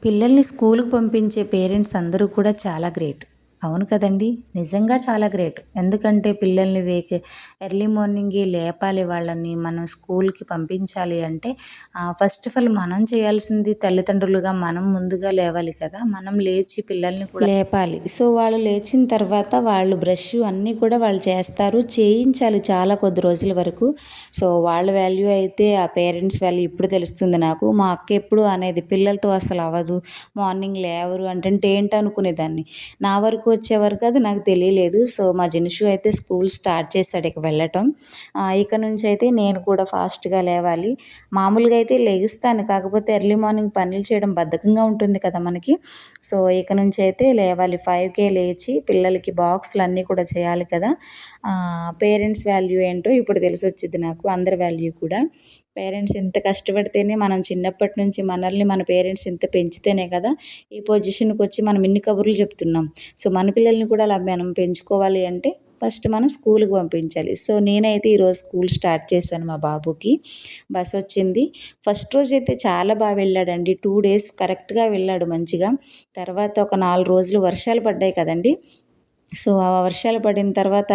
పిల్లల్ని స్కూలుకి పంపించే పేరెంట్స్ అందరూ కూడా చాలా గ్రేట్. అవును కదండీ! నిజంగా చాలా గ్రేట్. ఎందుకంటే పిల్లల్ని ఎర్లీ మార్నింగే లేపాలి వాళ్ళని. మనం స్కూలుకి పంపించాలి అంటే ఫస్ట్ ఆఫ్ ఆల్ మనం చేయాల్సింది తల్లిదండ్రులుగా మనం ముందుగా లేవాలి కదా! మనం లేచి పిల్లల్ని కూడా లేపాలి. సో, వాళ్ళు లేచిన తర్వాత వాళ్ళు బ్రష్ అన్నీ కూడా వాళ్ళు చేస్తారు. చేయించాలి చాలా కొద్ది రోజుల వరకు. సో, వాళ్ళ వాల్యూ అయితే ఆ పేరెంట్స్ వాల్యూ ఇప్పుడు తెలుస్తుంది నాకు. మా అక్క ఎప్పుడు అనేది పిల్లలతో అసలు అవ్వదు. మార్నింగ్ లేవరు అంటే ఏంటనుకునేదాన్ని. నా వరకు వచ్చేవరకు అది నాకు తెలియలేదు. సో, మా జెనిషు అయితే స్కూల్ స్టార్ట్ చేశాడు ఇక వెళ్ళటం. ఇక నుంచి అయితే నేను కూడా ఫాస్ట్‌గా లేవాలి. మామూలుగా అయితే లెగుస్తాను. కాకపోతే ఎర్లీ మార్నింగ్ పనులు చేయడం బద్ధకంగా ఉంటుంది కదా మనకి. సో, ఇక నుంచి అయితే లేవాలి. 5కే లేచి పిల్లలకి బాక్సులన్నీ కూడా చేయాలి కదా! పేరెంట్స్ వాల్యూ ఏంటో ఇప్పుడు తెలిసొచ్చిద్ది నాకు. అందరి వాల్యూ కూడా. పేరెంట్స్ ఇంత కష్టపడితేనే మనం చిన్నప్పటి నుంచి మనల్ని మన పేరెంట్స్ ఇంత పెంచితేనే కదా ఈ పొజిషన్‌కొచ్చి మనం ఇన్ని కబుర్లు చెప్తున్నాం. సో, మన పిల్లల్ని కూడా అలా మనం పెంచుకోవాలి అంటే ఫస్ట్ మనం స్కూలుకి పంపించాలి. సో, నేనైతే ఈరోజు స్కూల్ స్టార్ట్ చేశాను మా బాబుకి. బసొచ్చింది. ఫస్ట్ రోజైతే చాలా వెళ్ళాడండి. 2 డేస్ కరెక్ట్‌గా వెళ్ళాడు మంచిగా. తర్వాత ఒక 4 రోజులు వర్షాలు పడ్డాయి కదండీ! సో, ఆ వర్షాలు పడిన తర్వాత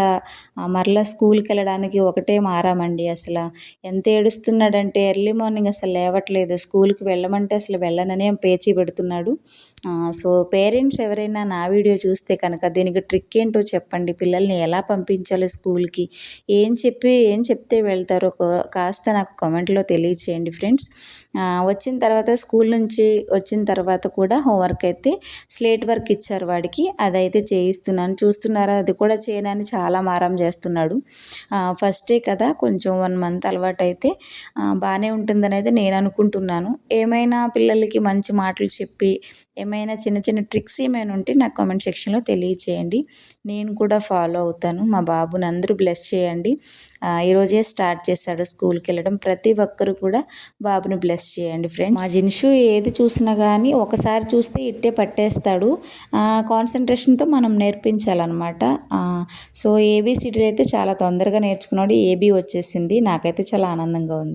మరలా స్కూలుకెళ్ళడానికి ఒకటే మారామండి అసల. ఎంత ఏడుస్తున్నాడంటే ఎర్లీ మార్నింగ్ అసలు లేవట్లేదు. స్కూలుకి వెళ్ళమంటే అసలు వెళ్ళననే పేచీ పెడుతున్నాడు. సో, పేరెంట్స్ ఎవరైనా నా వీడియో చూస్తే కనుక దీనికి ట్రిక్ ఏంటో చెప్పండి. పిల్లల్ని ఎలా పంపించాలి స్కూలుకి? ఏం చెప్తే వెళ్తారో కాస్త నాకు కామెంట్‌లో తెలియచేయండి ఫ్రెండ్స్. వచ్చిన తర్వాత స్కూల్ నుంచి వచ్చిన తర్వాత కూడా హోంవర్క్ అయితే స్లేట్ వర్క్ ఇచ్చారు వాడికి. అదైతే చేయిస్తున్నాను. చూస్తున్నారా అది కూడా చేయనని చాలా మారం చేస్తున్నాడు. ఫస్టే కదా కొంచెం 1 మంత్ అలవాటైతే బానే ఉంటుందనైతే నేను అనుకుంటున్నాను. ఏమైనా పిల్లలకి మంచి మాటలు చెప్పి ఏమైనా చిన్న చిన్న ట్రిక్స్ ఏమైనా ఉంటే నాకు కామెంట్ సెక్షన్‌లో తెలియచేయండి. నేను కూడా ఫాలో అవుతాను. మా బాబుని అందరూ బ్లెస్ చేయండి. ఈరోజే స్టార్ట్ చేశాడు స్కూల్‌కెళ్ళడం. ప్రతి ఒక్కరు కూడా బాబుని బ్లెస్ చేయండి ఫ్రెండ్స్. మా జిన్షు ఏది చూసినా గానీ ఒకసారి చూస్తే ఇట్టే పట్టేస్తాడు. కాన్సంట్రేషన్‌తో మనం నేర్పించాలనమాట. సో, ఏబీసీడీలు అయితే చాలా తొందరగా నేర్చుకున్నాడు. ఏబీ వచ్చేసింది. నాకైతే చాలా ఆనందంగా ఉంది.